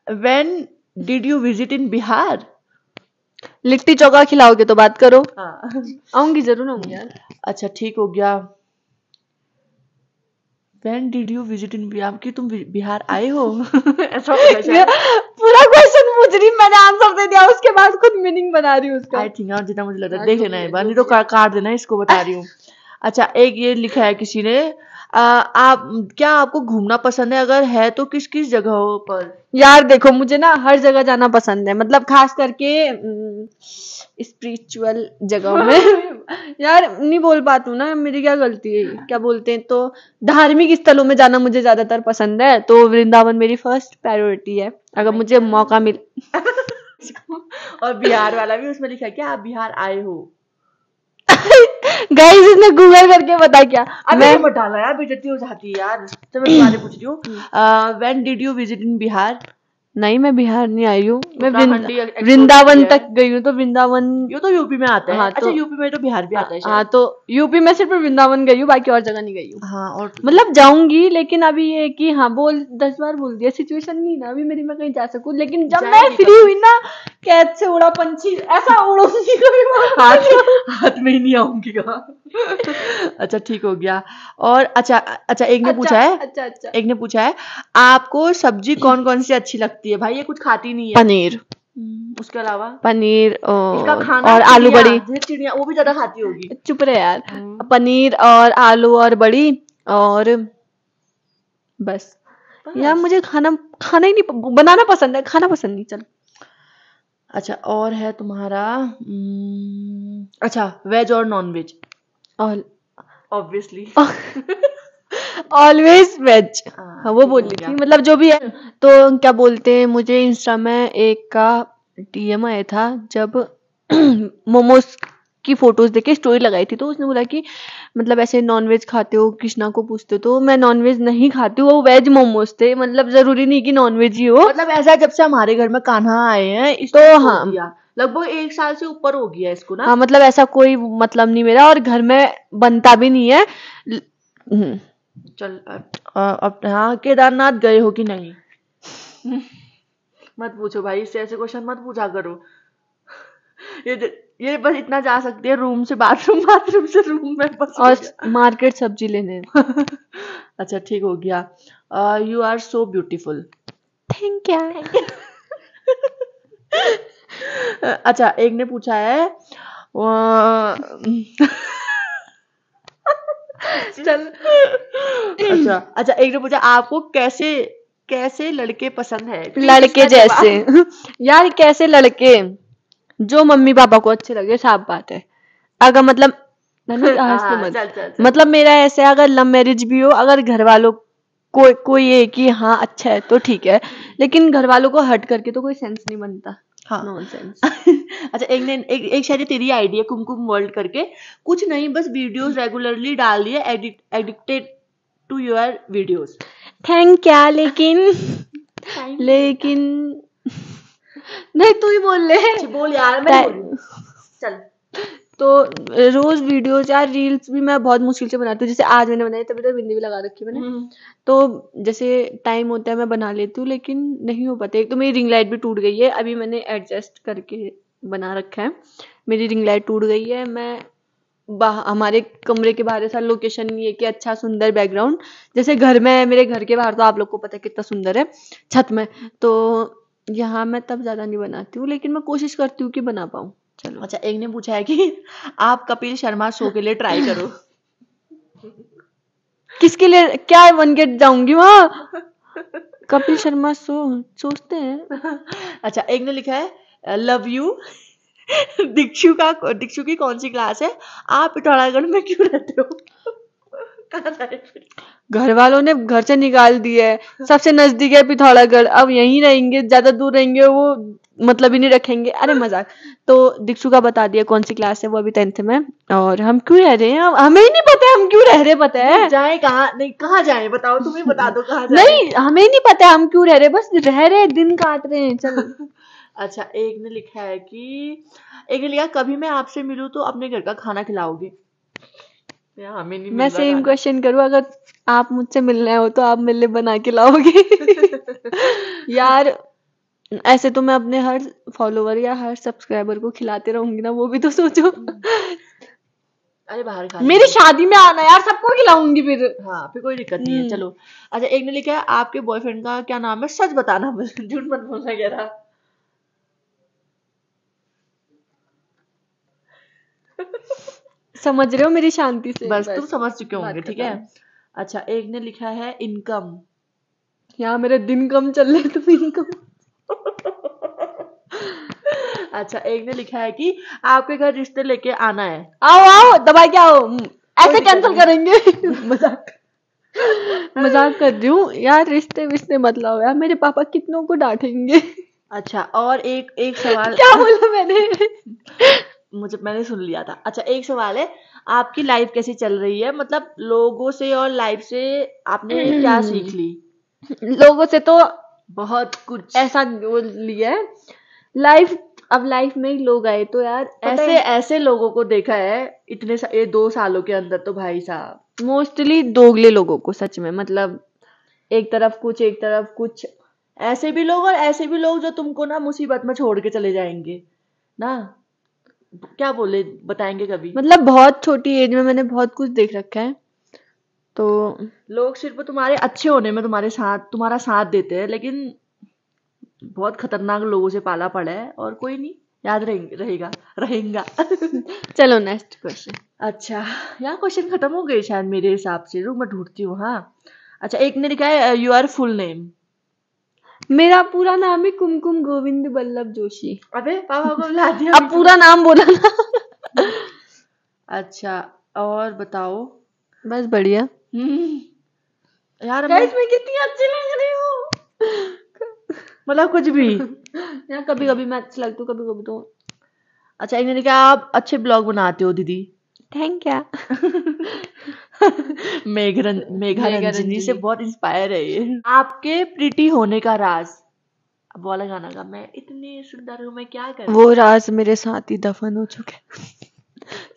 When did you visit in Bihar? Litti chokha खिलाओगे तो बात करो। हाँ। आऊंगी, जरूर आऊंगी यार। अच्छा ठीक हो गया। When did you visit in Bihar? कि तुम बिहार आए हो? ऐसा होगा शायद। पूरा क्वेश्चन पूछ रही, मैंने आंसर दे दिया, उसके बाद खुद मीनिंग बना रही हूँ उसका। आई थिंक, और जितना मुझे लग रहा है, हाँ, देख जो लेना भी एक है, बार, जो नहीं तो भी है। काट देना, इसको बता रही हूँ। अच्छा, एक ये लिखा है किसी ने, आप क्या आपको घूमना पसंद है? अगर है तो किस किस जगहों पर? यार देखो, मुझे ना हर जगह जाना पसंद है, मतलब खास करके स्पिरिचुअल जगह में। यार नहीं बोल पाती हूँ ना, मेरी क्या गलती है, क्या बोलते हैं, तो धार्मिक स्थलों में जाना मुझे ज्यादातर पसंद है, तो वृंदावन मेरी फर्स्ट प्रायोरिटी है अगर मुझे मौका मिल। और बिहार वाला भी उसमें लिखा है, क्या आप बिहार आए हो? गाइस इसने गूगल करके बता क्या। अबे मैं मत डाला यार, बेइज्जती हो जाती है यार। तो मैं तुम्हारे पूछ रही हूँ, when did you visit in Bihar? नहीं, मैं बिहार नहीं आई हूँ, मैं उत्तराखंडी explore वृंदावन किया है। तक गई हूँ, तो वृंदावन। ये तो यूपी में आता है। हाँ, अच्छा, तो यूपी में तो बिहार भी आता है हाँ, शायद। तो यूपी में सिर्फ वृंदावन गई हूँ, बाकी और जगह नहीं गई हूँ। हाँ, और मतलब जाऊंगी, लेकिन अभी ये कि हाँ, बोल 10 बार बोल दिया, सिचुएशन नहीं ना अभी मेरी, मैं कहीं जा सकूं, लेकिन जब मैं जाएगी फ्री कभी। हुई ना, कैद से उड़ा पंछी ऐसा उड़ूंगी कभी हाथ में ही नहीं आऊंगी कहाँ। अच्छा ठीक हो गया। और अच्छा अच्छा, एक ने पूछा है, अच्छा एक ने पूछा है, आपको सब्जी कौन कौन सी अच्छी लगती है? भाई ये कुछ खाती नहीं है। पनीर, उसके अलावा पनीर इसका और खाना आलू चिड़िया, बड़ी। जैसे चिड़िया वो भी ज्यादा खाती होगी। चुप रहे यार। पनीर और आलू और बड़ी, और बस। यार बस। मुझे खाना खाना ही नहीं, बनाना पसंद है, खाना पसंद नहीं। चल अच्छा, और है तुम्हारा, अच्छा, वेज और नॉन वेज? और ऑब्वियसली। Always veg. हाँ, हाँ, वो ठीक बोल हो रही गया। थी, मतलब जो भी है। तो क्या बोलते हैं, मुझे इंस्टा में एक का डीएम आया था, जब मोमोज की फोटोज देखे स्टोरी लगाई थी, तो उसने बोला कि मतलब ऐसे नॉनवेज खाते हो, कृष्णा को पूछते हो, तो मैं नॉनवेज नहीं खाती हूँ, वो वेज मोमोज थे, मतलब जरूरी नहीं कि नॉनवेज ही हो। मतलब ऐसा, जब से हमारे घर में कान्हा आए हैं, तो इसको छोड़ हाँ, दिया। लगभग 1 साल से ऊपर हो गया इसको ना। हाँ, मतलब ऐसा कोई मतलब नहीं मेरा, और घर में बनता भी नहीं है। चल अब हाँ, केदारनाथ गए हो कि नहीं? मत पूछो भाई, इससे ऐसे क्वेश्चन मत पूछा करो। ये बस इतना जा सकती है, रूम से बाथरूम, बाथरूम से रूम में, बस हो और गया। मार्केट सब्जी लेने। अच्छा ठीक हो गया। You are so beautiful. Thank you. अच्छा, एक ने पूछा है, चल। अच्छा अच्छा, एक ने पूछा, आपको कैसे कैसे लड़के पसंद है? Please लड़के इसका जैसे। जवाब। यार कैसे लड़के, जो मम्मी पापा को अच्छे लगे, साफ बात है। अगर मतलब हंस के हाँ, मत, चल चल चल। मतलब मेरा ऐसे है, अगर लव मैरिज भी हो, अगर घर वालों कोई ये कि हाँ अच्छा है तो ठीक है, लेकिन घर वालों को हट करके तो कोई सेंस नहीं बनता। हाँ। नॉनसेंस। अच्छा, एक शायद ये तेरी आइडिया, कुमकुम वर्ल्ड करके, कुछ नहीं, बस वीडियोस रेगुलरली डाल दिए, addicted to your videos. Thank you, लेकिन नहीं, तू ही बोल ले। बोल यार, मैं नहीं बोल रही हूँ। चल। तो रोज वीडियोज यार, रील्स भी मैं बहुत मुश्किल से बनाती हूँ, जैसे आज मैंने बनाई, तभी तो बिंदी भी लगा रखी है मैंने। तो जैसे टाइम होता है मैं बना लेती हूँ, लेकिन नहीं हो पाता। एक तो मेरी रिंग लाइट भी टूट गई है, अभी मैंने एडजस्ट करके बना रखा है। मेरी रिंग लाइट टूट गई है, मैं हमारे कमरे के बाहर ऐसा लोकेशन नहीं है कि अच्छा सुंदर बैकग्राउंड, जैसे घर में, मेरे घर के बाहर तो आप लोग को पता है कितना सुंदर है छत में, तो यहाँ मैं तब ज्यादा नहीं बनाती हूँ, लेकिन मैं कोशिश करती हूँ कि बना पाऊँ। चलो। अच्छा, एक ने पूछा है कि आप कपिल शर्मा शो के लिए ट्राई करो। किसके लिए, क्या बन के जाऊंगी वहां? कपिल शर्मा शो सोचते हैं। अच्छा, एक ने लिखा है, लव यू। दीक्षु की कौन सी क्लास है? आप पिथौरागढ़ में क्यों रहते हो? कहाँ जाए फिर? घर वालों ने घर से निकाल दिया है, सबसे नजदीक है पिथौरागढ़, अब यहीं रहेंगे, ज्यादा दूर रहेंगे वो मतलब ही नहीं रखेंगे। अरे मजाक। तो दीक्षु का बता दिया कौन सी क्लास है, वो अभी 10th में। और हम क्यों रह रहे हैं, हमें ही नहीं पता है हम क्यों रह रहे, पता है? जाए कहाँ? नहीं, कहाँ जाए बताओ, तुम्हें बता दो कहाँ जाए। नहीं, हमें नहीं पता हम क्यों रह रहे, बस रह रहे, दिन काट रहे हैं। चल। अच्छा, एक ने लिखा है कि, एक ने लिखा, कभी मैं आपसे मिलूं तो अपने घर का खाना खिलाओगे? यार हमें नहीं मैं मिल रहा सेम खाना। क्वेश्चन करूँ, अगर आप मुझसे मिलने हो तो आप मेरे लिए बना के लाओगे? यार ऐसे तो मैं अपने हर फॉलोवर या हर सब्सक्राइबर को खिलाते रहूंगी ना, वो भी तो सोचो। अरे बाहर खा मेरी शादी में आना यार, सबको खिलाऊंगी फिर। हाँ फिर कोई दिक्कत नहीं है। चलो अच्छा, एक ने लिखा है आपके बॉयफ्रेंड का क्या नाम है, सच बताना बस, झूठ मत बोलना कह रहा। समझ रहे हो मेरी शांति से? बस तुम समझ चुके होंगे, बात ठीक है। खत्म। अच्छा, एक ने लिखा है इनकम। यहाँ मेरे दिन कम चल रहे, तुम इनकम। अच्छा, एक ने लिखा है कि आपके घर रिश्ते लेके आना है। आओ आओ, दबा के आओ, ऐसे दिक्कत कैंसिल नहीं। करेंगे। मजाक मजाक कर रही हूँ यार, रिश्ते विश्ते मत लाओ यार, मेरे पापा कितनों को डांटेंगे। अच्छा, और एक एक सवाल। क्या बोला मैंने? मैंने सुन लिया था। अच्छा, एक सवाल है, आपकी लाइफ कैसी चल रही है, मतलब लोगों से और लाइफ से आपने क्या सीख ली? लोगों से तो बहुत कुछ। ऐसा वो लिया है लाइफ, अब लाइफ में ही लोग आए तो यार ऐसे ऐसे लोगों को देखा है ये 2 सालों के अंदर तो भाई साहब। मोस्टली दोगले लोगों को, सच में, मतलब एक तरफ कुछ एक तरफ कुछ। ऐसे भी लोग और ऐसे भी लोग जो तुमको ना मुसीबत में छोड़ के चले जाएंगे ना, क्या बोले बताएंगे कभी। मतलब बहुत छोटी एज में मैंने बहुत कुछ देख रखा है, तो लोग सिर्फ तुम्हारे अच्छे होने में तुम्हारा साथ देते हैं, लेकिन बहुत खतरनाक लोगों से पाला पड़ा है, और कोई नहीं, याद रहेगा रहेगा। चलो नेक्स्ट क्वेश्चन। अच्छा, यहाँ क्वेश्चन खत्म हो गए शायद मेरे हिसाब से, रुक मैं ढूंढती हूँ। हाँ अच्छा, एक ने लिखा है यू आर फुल नेम। मेरा पूरा नाम है कुमकुम गोविंद बल्लभ जोशी। अबे पापा को बुला दिया अब पूरा नाम बोला ना। अच्छा, और बताओ। बस बढ़िया। यार गाइस मैं कितनी अच्छी लग रही हूँ। मतलब कुछ भी। यार कभी कभी मैं अच्छी लगती हूँ, कभी कभी तो। अच्छा, एक ने लिखा आप अच्छे ब्लॉग बनाते हो दीदी। Thank you. मेघा रंजनी से बहुत इंस्पायर है ये। आपके प्रिटी होने का राज। अब वाला गाना का, मैं इतनी सुंदर हूँ मैं क्या करूँ। वो राज मेरे साथ ही दफन हो चुके।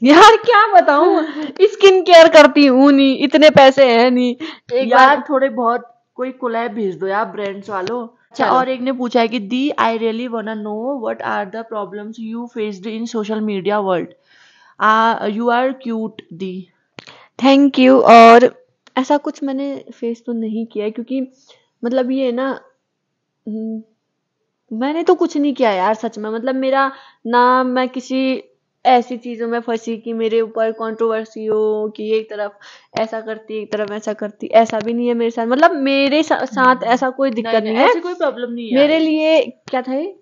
यार क्या बताऊं, स्किन केयर करती हूँ नहीं, इतने पैसे हैं नहीं। एक यार बार थोड़े बहुत कोई कोलैब भेज दो यार ब्रांड्स वालों। अच्छा, और एक ने पूछा है कि दी I really wanna know what are the problems you faced in social media world. You are cute दी। Thank you. और ऐसा कुछ मैंने फेस तो नहीं किया है, क्योंकि मतलब ये ना, मैंने तो कुछ नहीं किया यार सच में, मतलब मेरा ना, मैं किसी ऐसी चीजों में फंसी कि मेरे ऊपर कंट्रोवर्सी हो कि एक तरफ ऐसा करती एक तरफ ऐसा करती, ऐसा भी नहीं है मेरे साथ, मतलब मेरे साथ ऐसा कोई दिक्कत नहीं है। ऐसी कोई प्रॉब्लम नहीं है मेरे लिए क्या था ये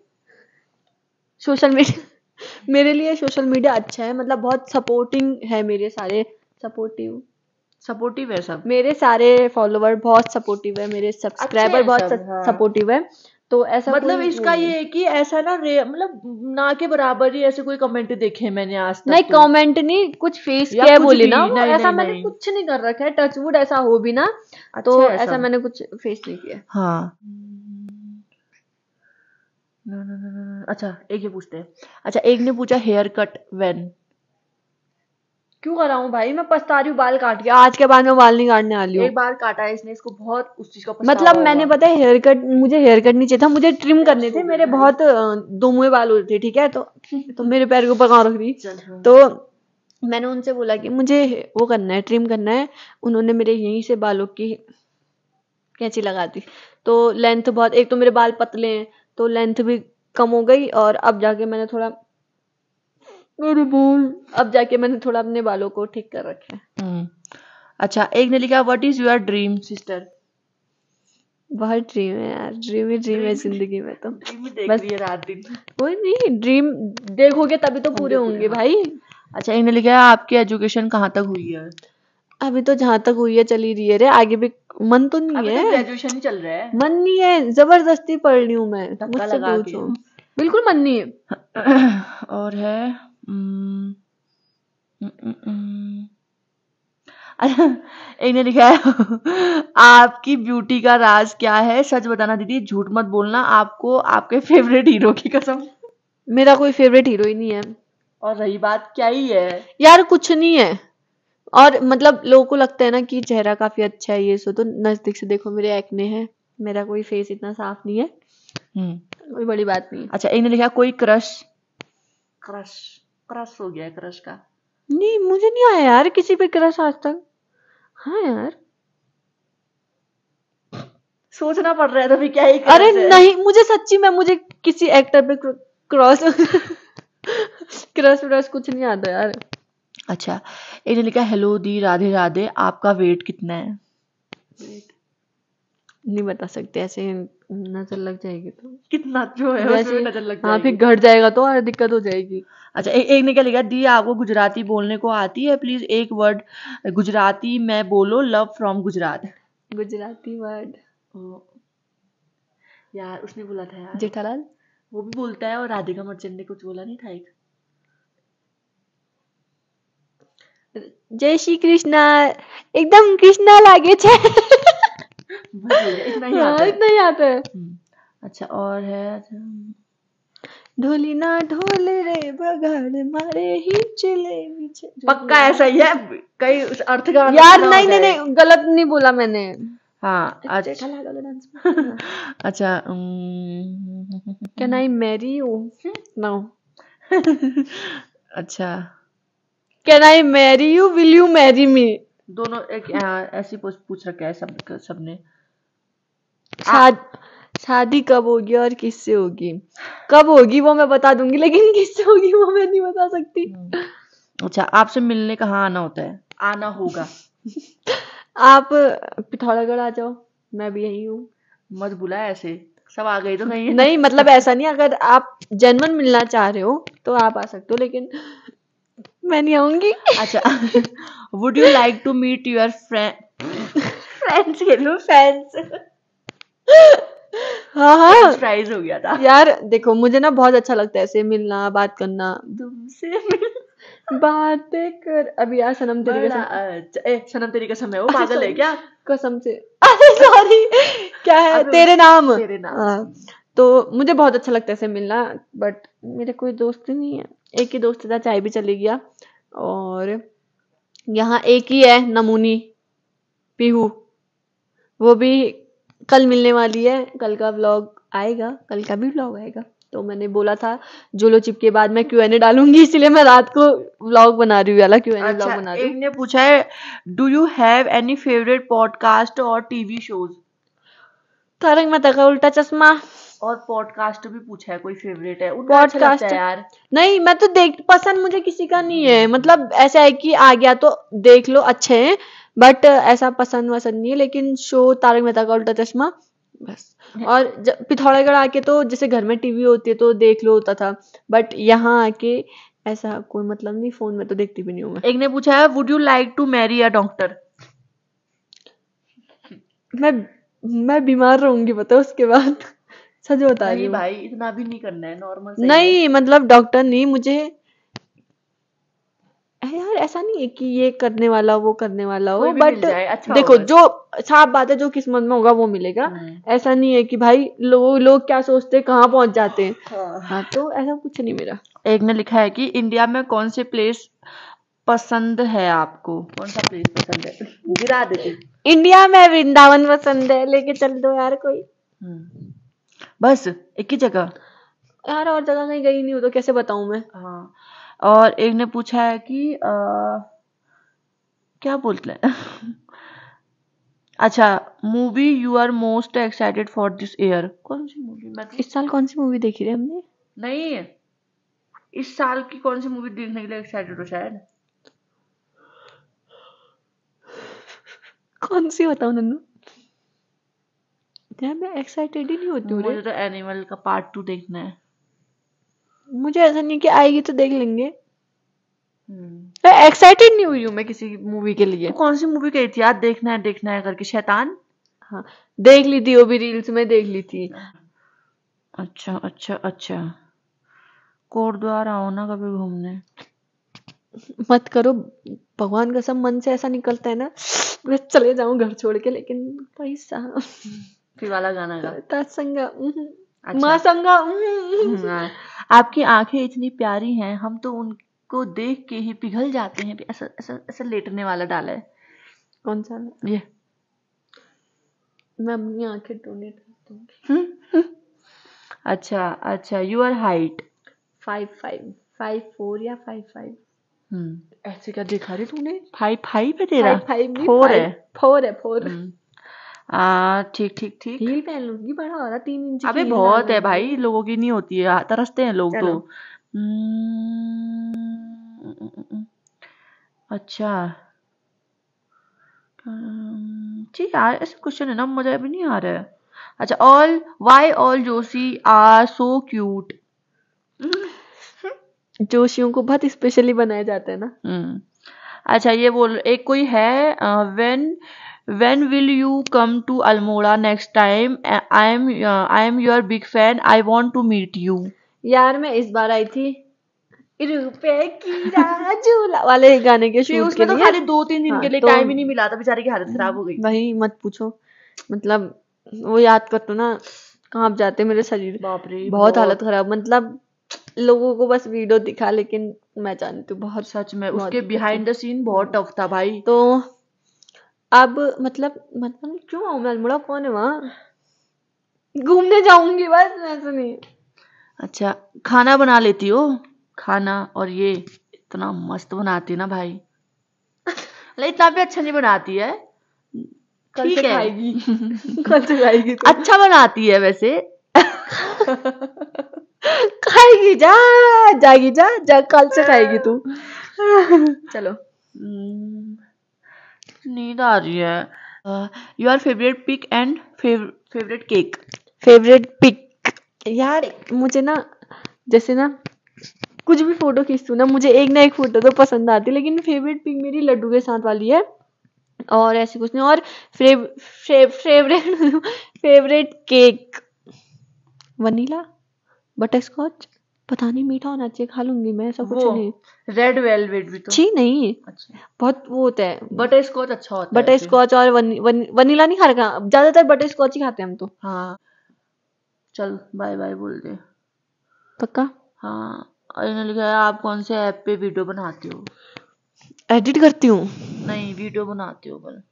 सोशल मीडिया। मेरे लिए सोशल मीडिया अच्छा है, मतलब बहुत सपोर्टिंग है, मेरे सारे सपोर्टिव है सब। मेरे सारे फॉलोवर बहुत सपोर्टिव है, मेरे सब्सक्राइबर हैं बहुत सब, हाँ। सपोर्टिव है, तो ऐसा मतलब कोई इसका ये है कि ऐसा ना मतलब ना के बराबर ही ऐसे कोई कमेंट देखे मैंने आज तक। नहीं, तो कमेंट नहीं, कुछ फेस या किया कुछ बोले भी, ना, वो नहीं ऐसा नहीं मैंने नहीं। कुछ नहीं कर रखा है, टचवुड ऐसा हो भी ना, अच्छा तो है ऐसा सब। मैंने कुछ फेस नहीं किया। हाँ। अच्छा, एक ये पूछते हैं। अच्छा, एक ने पूछा हेयर कट व्हेन। क्यों कराऊं भाई, मैं पछता रही हूँ बाल काट के, आज के बाद मैं बाल नहीं काटने वाली हूँ। एक बार काटा है इसने, इसको बहुत उस चीज का पछतावा मतलब हुआ। मैंने पता है मुझे हेयर कट नहीं चाहिए था, मुझे ट्रिम करने थे, मेरे बहुत दुमुए बाल हो रहे थे, ठीक है, तो मेरे पैर के ऊपर कहाँ रख दी, तो मैंने उनसे बोला कि मुझे वो करना है, ट्रिम करना है, उन्होंने मेरे यहीं से बालों की कैंची लगा दी, तो लेंथ बहुत, एक तो मेरे बाल पतले हैं तो लेंथ भी कम हो गई, और अब जाके मैंने थोड़ा अपने बालों को ठीक कर रखा है। अच्छा, एक ने लिखा what is your dream sister. बहुत ड्रीम है यार, ड्रीम है जिंदगी में, तो ड्रीम देख बस रही है रात दिन। कोई नहीं, ड्रीम देखोगे तभी तो पूरे होंगे भाई। अच्छा, एक ने लिखा है आपकी एजुकेशन कहाँ तक हुई है। अभी तो जहां तक हुई है चल ही रही है रे, आगे भी मन तो नहीं अभी है, तो ग्रेजुएशन ही चल रहा है। मन नहीं है, जबरदस्ती पढ़ रही हूँ मैं, धक्का मुझसे लगा के। पूछो, बिल्कुल मन नहीं है। और है एक ने लिखा है आपकी ब्यूटी का राज क्या है, सच बताना दीदी, झूठ मत बोलना, आपको आपके फेवरेट हीरो की कसम। मेरा कोई फेवरेट हीरो ही नहीं है। और रही बात क्या ही है यार, कुछ नहीं है, और मतलब लोगों को लगता है ना कि चेहरा काफी अच्छा है ये सो, तो नजदीक से देखो मेरे एक्ने है, मेरा कोई फेस इतना साफ नहीं है, कोई बड़ी बात नहीं। अच्छा, एक ने लिखा कोई क्रश क्रश क्रश हो गया है क्रश का। नहीं, मुझे नहीं आया यार किसी पे क्रश आज तक। हाँ यार, सोचना पड़ रहा है तो फिर क्या ही अरे क्रश है। नहीं, मुझे सच्ची में मुझे किसी एक्टर पे क्रॉस क्रश व्रश कुछ नहीं आता यार। अच्छा, एक ने लिखा हेलो दी राधे राधे, आपका वेट कितना है? नहीं बता सकते, ऐसे नजर लग जाएगी तो। कितना जो है वैसे उसमें नजर लग हाँ, जाएगी। फिर घट जाएगा तो और दिक्कत हो जाएगी। अच्छा, एक ने क्या लिखा, दी आपको गुजराती बोलने को आती है? प्लीज एक वर्ड गुजराती में बोलो, love from Gujarat. Gujarati word यार उसने बोला था यार, जेठालाल। वो भी बोलता है, और राधिका मर्चेंट ने कुछ बोला नहीं था एक। जय श्री कृष्णा, एकदम कृष्णा लागे छे। बस हो गया, इतना ही आता हाँ, है। इतना ही आता है। अच्छा, और है ढोली ना ढोल रे बगाड़ मारे ही चले पीछे। पक्का ऐसा ही है, कई उस अर्थ का अलग यार ना हो नहीं नहीं जाए। नहीं, गलत नहीं बोला मैंने। हाँ, अच्छा जेठालाल वाला डांस में। अच्छा can I marry you? No. अच्छा, can I marry you? Will you marry me? दोनों एक ऐसी पूछ रखा है सबने। शादी कब होगी और किससे होगी? कब होगी वो मैं बता दूंगी, लेकिन किससे होगी वो मैं नहीं बता सकती। अच्छा, आपसे मिलने कहाँ आना होता है? आना होगा। आप पिथौरागढ़ आ जाओ, मैं भी यही हूँ। मत बुला ऐसे, सब आ गई तो कहीं। नहीं मतलब ऐसा नहीं, अगर आप जेन्युइन मिलना चाह रहे हो तो आप आ सकते हो, लेकिन मैं नहीं आऊंगी। अच्छा, would you like to meet your friends के लिए फैंस? हाँ हाँ फ्राइज हो गया था यार, देखो मुझे ना बहुत अच्छा लगता है ऐसे मिलना, बात करना, तुमसे बातें कर। अभी यार सनम तेरी बड़ा कसम, अच्छा, सनम तेरी कसम है, वो अरे पागल है sorry, क्या? कसम से, अरे सॉरी, क्या है, अबे तेरे नाम। तेरे नाम। हाँ, तो मुझे बहुत अच्छा लगता है ऐसे मिलना, बट मेरे कोई दोस्त ही नहीं है। एक ही दोस्त था, चाय भी चली गया। और यहाँ एक ही है नमूनी, पीहू, वो भी कल मिलने वाली है। कल का व्लॉग आएगा, कल का भी व्लॉग आएगा। तो मैंने बोला था जोलो चिप के बाद मैं Q&A डालूंगी, इसलिए मैं रात को व्लॉग बना रही हूँ, वाला Q&A व्लॉग अच्छा, बना रही एक हूँ। ने पूछा है do you have any favourite podcast और टीवी शोज? तारक मेहता का उल्टा चश्मा। और पॉडकास्ट भी पूछा है, कोई फेवरेट है उनका? अच्छा लगता पॉडकास्ट है यार। नहीं, मैं तो देख, पसंद मुझे किसी का नहीं है, मतलब ऐसा है कि आ गया तो देख लो, अच्छे हैं, बट ऐसा पसंद वसंद नहीं है। लेकिन शो तारक मेहता का उल्टा चश्मा बस। और पिथौरागढ़ आके तो जैसे घर में टीवी होती है तो देख लो होता था, बट यहाँ आके ऐसा कोई मतलब नहीं, फोन में तो देखती भी नहीं हूँ मैं। एक ने पूछा है would you like to marry a doctor? मैं मैं बीमार रहूंगी पता है उसके बाद। सच बता रही नहीं हूँ। भाई, इतना भी नहीं करना है, नॉर्मल सही है। नहीं मतलब डॉक्टर नहीं, मुझे यार ऐसा नहीं है कि ये करने वाला वो करने वाला हो, कोई भी मिल बट जाए अच्छा देखो होगा। जो साफ बात है, जो किस्मत में होगा वो मिलेगा। ऐसा नहीं है कि भाई लोग क्या सोचते हैं, कहाँ पहुंच जाते हैं। हाँ, तो ऐसा कुछ नहीं मेरा। एक ने लिखा है कि इंडिया में कौन से प्लेस पसंद है आपको? कौन सा प्लेस पसंद है? गिरा देती। इंडिया में वृंदावन पसंद है, लेके चल दो यार कोई। बस एक ही जगह? यार और जगह कहीं गई नहीं हो तो कैसे बताऊं मैं। हाँ, और एक ने पूछा है कि क्या बोलते हैं अच्छा, movie you are most excited for this year? कौन सी मूवी? मैं तो इस साल कौन सी मूवी देखी थी हमने? नहीं, इस साल की कौन सी मूवी देखने के लिए एक्साइटेड हो शायद? कौन सी बताऊं नन्नू? यार मैं एक्साइटेड ही नहीं होती हूँ रे। मुझे तो एनिमल का पार्ट 2 देखना है। मुझे ऐसा नहीं कि आएगी तो देख लेंगे। मैं एक्साइटेड नहीं हुई हूँ मैं किसी मूवी के लिए। तो कौन सी मूवी कही थी यार, देखना है करके? शैतान? हाँ, देख ली थी, वो भी रील्स में देख ली थी। अच्छा अच्छा अच्छा, कोटद्वार आओ ना कभी घूमने। मत करो, भगवान कसम मन से ऐसा निकलता है ना, मैं चले जाऊं घर छोड़ के, लेकिन पैसा फिर वाला गाना गा। तत्संगा अच्छा। माँ संगा। हाँ, आपकी आंखें इतनी प्यारी हैं, हम तो उनको देख के ही पिघल जाते हैं। ऐसा ऐसा ऐसा लेटने वाला डाला है कौन सा? ये। मैं अपनी आंखें डोनेट करती हूँ। अच्छा अच्छा, योर हाइट 5'4" या 5'5"। ऐसे क्या दिखा रही तूने? 5'5" है तेरा? 5'5" 4 है। 4 ठीक ठीक ठीक। हील पहन लूंगी, बड़ा हो रहा 3 इंच की अबे हील बहुत डाल है लूंगी। भाई, लोगों की नहीं होती है, तरसते हैं लोग तो। चलो। अच्छा जी यार, ऐसे क्वेश्चन है ना, मुझे अभी नहीं आ रहा है। अच्छा, why all Joshi are so cute. जोशियों को बहुत स्पेशली बनाया जाता है ना। अच्छा, ये बोल, एक कोई है, when will you come to Almora next time, I am your big fan, I want to meet you. यार मैं इस बार आई थी रुपए की राजूला वाले गाने के फिर शूट के उसमें तो लिए। खाली 2-3 दिन हाँ, के लिए तो टाइम ही नहीं मिला था, बेचारी की हालत खराब हो गई। वही मत पूछो, मतलब वो याद कर तो ना कांप जाते मेरे शरीर। बाप रे, बहुत हालत खराब, मतलब लोगों को बस वीडियो दिखा, लेकिन मैं जानती हूँ बहुत सच में बहुत उसके दिक्कत बिहाइंड द सीन बहुत टफ था भाई। तो अब मतलब क्यों आऊं मैं अल्मोड़ा? कौन है वहां? घूमने जाऊंगी बस, ऐसे नहीं। अच्छा, खाना बना लेती हो? खाना, और ये इतना मस्त बनाती ना भाई, मतलब इतना भी अच्छा नहीं बनाती है, कल ठीक से है। खाएगी कल से खाएगी तो अच्छा बनाती है वैसे। खाएगी, जाएगी, जा कल से खाएगी तू। चलो। नींद आ रही है। Your favourite pic and favourite cake. Favourite pic, यार मुझे ना, जैसे ना कुछ भी फोटो खींचती हूँ ना, मुझे एक ना एक फोटो तो पसंद आती है, लेकिन फेवरेट पिक मेरी लड्डू के साथ वाली है, और ऐसी कुछ नहीं। और favourite favourite cake vanilla butterscotch, पता नहीं, मीठा होना चाहिए, खा लूंगी मैं, ऐसा कुछ वो नहीं। रेड वेलवेट भी तो छी नहीं, अच्छा, बहुत वो होता है। बटर स्कॉच अच्छा होता है बटर वैसे। स्कॉच और वनीला नहीं खा रखा, ज्यादातर बटर स्कॉच ही खाते हैं हम तो। हाँ, चल बाय बाय बोल दे। पक्का? हाँ, और इन्होंने लिखा है, आप कौन से ऐप पे वीडियो बनाते हो? एडिट करती हूँ। नहीं, वीडियो बनाते हो बल,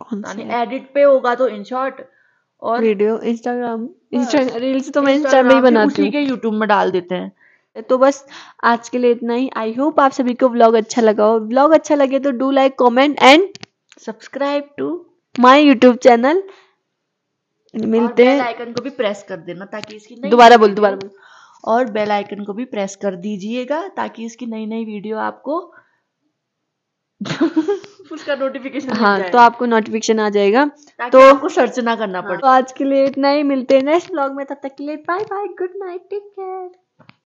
कौन से यानी एडिट पे होगा तो इन शॉर्ट, और वीडियो? इंस्टाग्राम रील्स तो मैं इंस्टा में ही इंस्टाग्राम भी बनाती उसी हूँ। के यूट्यूब में डाल देते हैं। तो बस आज के लिए इतना ही। आई होप आप सभी को व्लॉग अच्छा लगा हो। व्लॉग अच्छा लगे तो do like, comment and subscribe to my YouTube channel. मिलते बेल हैं। आइकन को भी प्रेस कर देना ताकि इसकी नई दोबारा नई बोल, वीडियो, दोबारा बोल। और बेल आइकन को भी प्रेस कर दीजिएगा ताकि इसकी नई नई वीडियो आपको उसका नोटिफिकेशन मिल हाँ, जाए, तो आपको नोटिफिकेशन आ जाएगा, ताकि तो आपको सर्च ना करना हाँ, पड़े। तो आज के लिए इतना ही। मिलते हैं नेक्स्ट व्लॉग में, तब तक के लिए bye bye, good night, take care.